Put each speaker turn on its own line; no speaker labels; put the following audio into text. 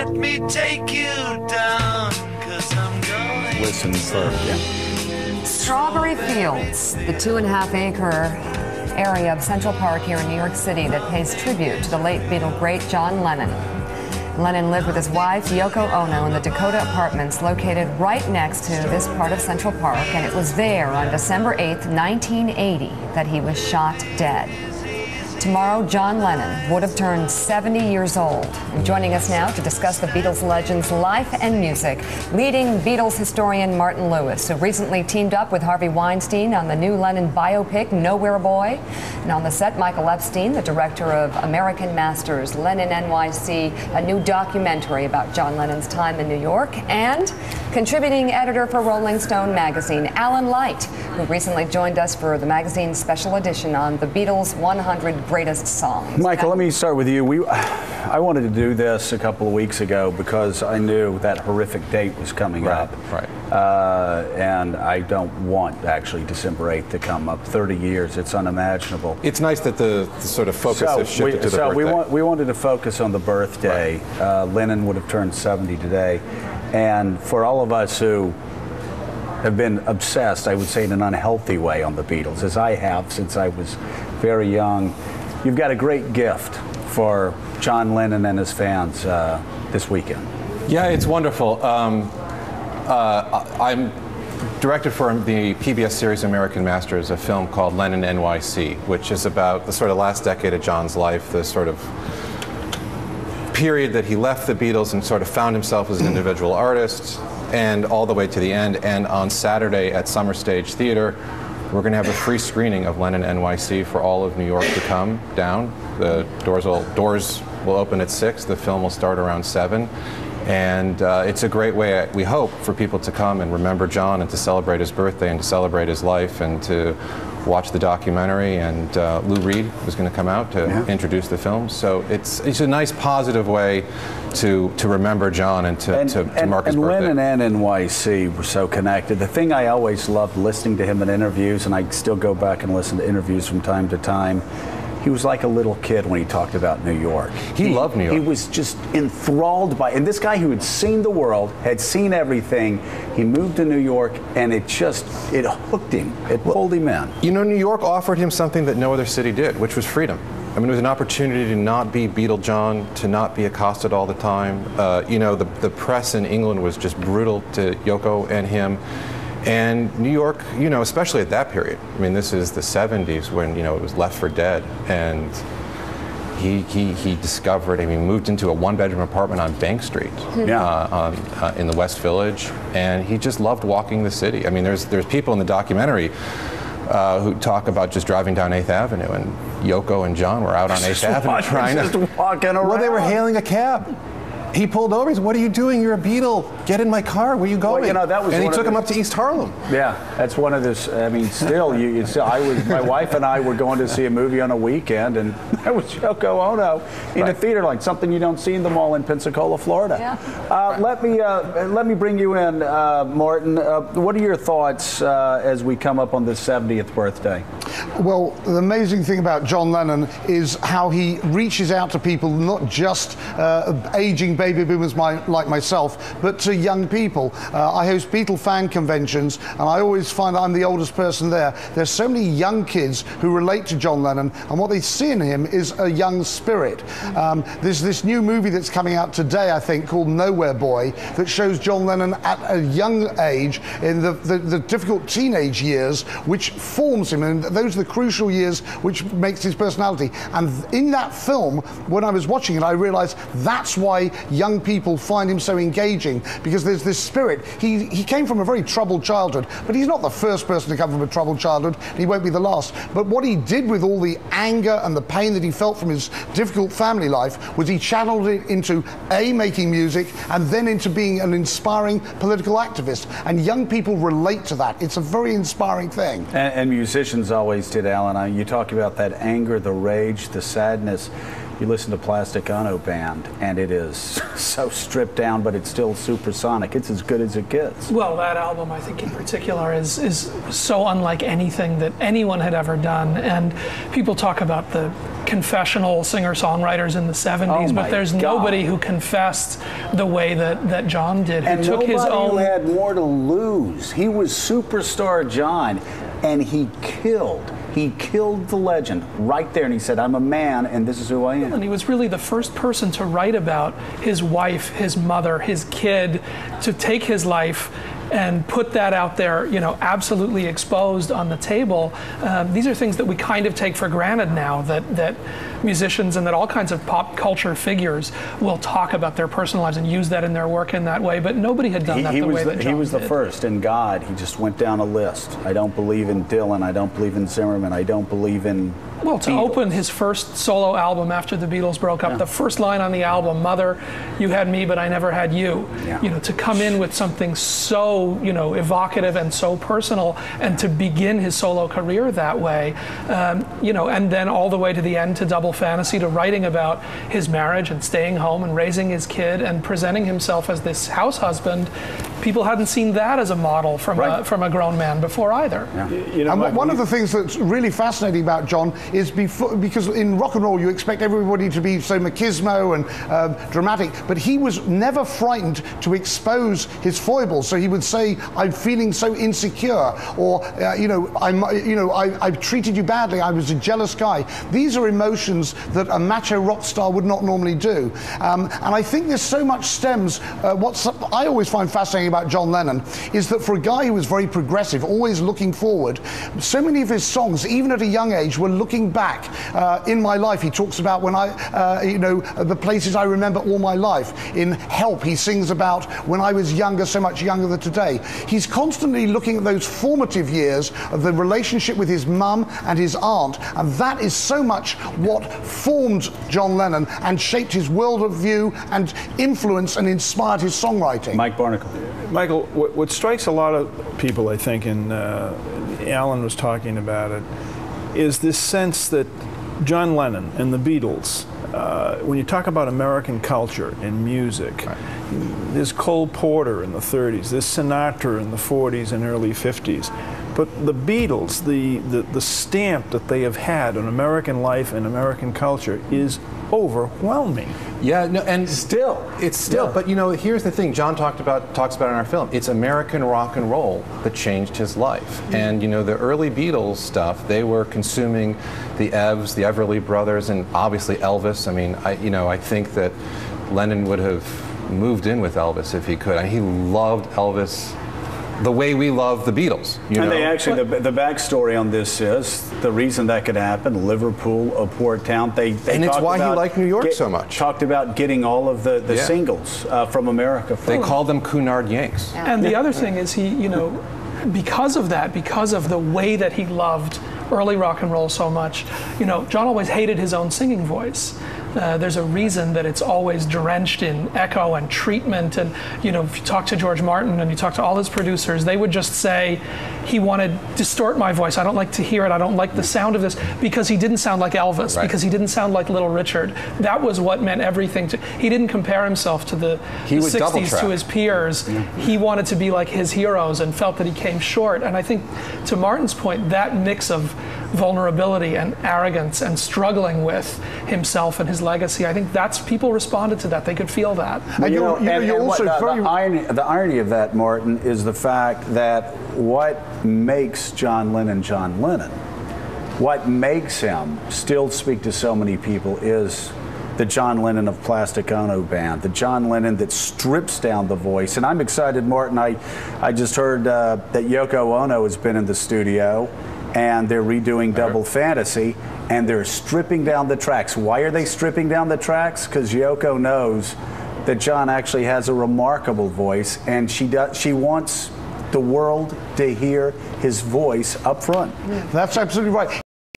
let me take you down, 'cause I'm going.
Listen for,
Strawberry Fields, the 2.5-acre area of Central Park here in New York City that pays tribute to the late Beatle great John Lennon. Lennon lived with his wife, Yoko Ono, in the Dakota Apartments located right next to this part of Central Park, and it was there on December 8th, 1980, that he was shot dead. Tomorrow, John Lennon would have turned 70 years old. And joining us now to discuss the Beatles legend's life and music, leading Beatles historian Martin Lewis, who recently teamed up with Harvey Weinstein on the new Lennon biopic, Nowhere Boy. And on the set, Michael Epstein, the director of American Masters, Lennon NYC, a new documentary about John Lennon's time in New York, and contributing editor for Rolling Stone magazine, Alan Light, who recently joined us for the magazine's special edition on the Beatles' 100 greatest songs.
Michael, let me start with you. I wanted to do this a couple of weeks ago because I knew that horrific date was coming up.
Right.
And I don't want actually December 8th to come up. 30 years, it's unimaginable.
It's nice that the sort of focus has shifted to the birthday.
We wanted to focus on the birthday. Right. Lennon would have turned 70 today. And for all of us who have been obsessed, I would say in an unhealthy way, on the Beatles, as I have since I was very young, you've got a great gift for John Lennon and his fans this weekend.
Yeah, it's wonderful. I'm directed for the PBS series American Masters, a film called Lennon NYC, which is about the sort of last decade of John's life, the sort of period that he left the Beatles and sort of found himself as an individual artist, and all the way to the end. And on Saturday at Summer Stage Theater, we're going to have a free screening of Lennon NYC for all of New York to come down. The doors will open at 6. The film will start around 7. And it's a great way, we hope, for people to come and remember John and to celebrate his birthday and to celebrate his life and to watch the documentary. And Lou Reed was going to come out to introduce the film. So it's a nice, positive way to remember John and to mark his birthday.
And Lennon and NYC were so connected. The thing I always loved listening to him in interviews, and I still go back and listen to interviews from time to time, he was like a little kid when he talked about New York.
He loved New York.
He was just enthralled by it. And this guy who had seen the world, had seen everything, he moved to New York, and it hooked him. It pulled him in.
You know, New York offered him something that no other city did, which was freedom. I mean, it was an opportunity to not be Beatle John, to not be accosted all the time. You know, the press in England was just brutal to Yoko and him. And New York, you know, especially at that period, I mean, this is the 70s when, you know, it was left for dead. And he discovered, I mean, moved into a one-bedroom apartment on Bank Street in the West Village. And he just loved walking the city. I mean, there's people in the documentary who talk about just driving down 8th Avenue, and Yoko and John were out on 8th Avenue trying
to walking around.
Well, they were hailing a cab. He pulled over. He said, "What are you doing? You're a Beatle. Get in my car. Where are you going?"
Well, you know, that was
and he took him up to East Harlem.
Yeah, that's one of this. I mean, still, my wife and I were going to see a movie on a weekend, and that was Yoko Ono in a theater, like something you don't see in the mall in Pensacola, Florida.
Yeah.
Let me bring you in, Martin. What are your thoughts as we come up on the 70th birthday?
Well, the amazing thing about John Lennon is how he reaches out to people, not just aging baby boomers like myself, but to young people. I host Beatle fan conventions, and I always find I'm the oldest person there. There's so many young kids who relate to John Lennon, and what they see in him is a young spirit. There's this new movie that's coming out today, I think, called Nowhere Boy, that shows John Lennon at a young age in the difficult teenage years, which forms him, and those are the crucial years which makes his personality. And in that film, when I was watching it, I realized that's why young people find him so engaging, because there's this spirit. He came from a very troubled childhood, but he's not the first person to come from a troubled childhood, and he won't be the last. But what he did with all the anger and the pain that he felt from his difficult family life was he channeled it into making music, and then into being an inspiring political activist. And young people relate to that. It's a very inspiring thing.
And musicians always did, Alan. You talk about that anger, the rage, the sadness. You listen to Plastic Ono Band, and it is so stripped down, but it's still supersonic. It's as good as it gets.
Well, that album, I think in particular, is so unlike anything that anyone had ever done. And people talk about the confessional singer-songwriters in the 70s,
Oh
but
my
there's
God.
nobody who confessed the way that John did.
And
who took
nobody
his own.
who had more to lose. He was superstar John, and he killed the legend right there. And he said, "I'm a man, and this is who I am."
And he was really the first person to write about his wife, his mother, his kid, to take his life and put that out there, you know, absolutely exposed on the table. These are things that we kind of take for granted now, that musicians and that all kinds of pop culture figures will talk about their personal lives and use that in their work in that way, but nobody had done that the way that John
He was the
did.
first. In God, he just went down a list. I don't believe in Dylan. I don't believe in Zimmerman. I don't believe in
Well, to
Beatles.
open his first solo album after the Beatles broke up, the first line on the album, "Mother, you had me, but I never had you."
Yeah.
You know, to come in with something so, you know, evocative and so personal, and to begin his solo career that way, you know, and then all the way to the end to Double Fantasy, to writing about his marriage and staying home and raising his kid and presenting himself as this house husband. People hadn't seen that as a model from a grown man before either.
You know, and one of the things that's really fascinating about John is because in rock and roll you expect everybody to be so machismo and dramatic, but he was never frightened to expose his foibles. So he would say, "I'm feeling so insecure," or I've treated you badly. I was a jealous guy. These are emotions that a macho rock star would not normally do, and I think there's so much stems. What I always find fascinating about John Lennon is that for a guy who was very progressive, always looking forward, so many of his songs, even at a young age, were looking back. In My Life, he talks about when the places I remember all my life. In Help, he sings about when I was younger, so much younger than today. He's constantly looking at those formative years of the relationship with his mum and his aunt, and that is so much what formed John Lennon and shaped his world of view and influenced and inspired his songwriting.
Mike Barnacle.
Michael, what strikes a lot of people, I think, and Alan was talking about it, is this sense that John Lennon and the Beatles, when you talk about American culture and music, there's Cole Porter in the 30s, there's Sinatra in the 40s and early 50s. But the Beatles, the stamp that they have had on American life and American culture is overwhelming.
Yeah, no, and it's still.
Yeah.
But you know, here's the thing. John talks about in our film. It's American rock and roll that changed his life. And you know, the early Beatles stuff, they were consuming the Evs, the Everly Brothers, and obviously Elvis. I mean, I think that Lennon would have moved in with Elvis if he could. I mean, he loved Elvis the way we love the Beatles.
And they actually, the backstory on this is the reason that could happen. Liverpool, a poor town.
And it's why he liked New York so much.
Talked about getting all of the singles from America.
They called them Cunard Yanks.
Yeah. And the other thing is he, you know, because of that, because of the way that he loved early rock and roll so much, you know, John always hated his own singing voice. There's a reason that it's always drenched in echo and treatment. And, you know, if you talk to George Martin and you talk to all his producers, they would just say, he wanted to distort my voice. I don't like to hear it. I don't like the sound of this, because he didn't sound like Elvis, because he didn't sound like Little Richard. That was what meant everything to, he didn't compare himself to the 60s to his peers. He wanted to be like his heroes and felt that he came short. And I think, to Martin's point, that mix of vulnerability and arrogance and struggling with himself and his legacy, I think that's, people responded to that. They could feel that.
And the irony of that, Martin, is the fact that what makes John Lennon John Lennon, what makes him still speak to so many people, is the John Lennon of Plastic Ono Band, the John Lennon that strips down the voice. And I'm excited, Martin, I just heard that Yoko Ono has been in the studio and they're redoing Double Fantasy, and they're stripping down the tracks. Why are they stripping down the tracks? Because Yoko knows that John actually has a remarkable voice, and she wants the world to hear his voice up front.
That's absolutely right.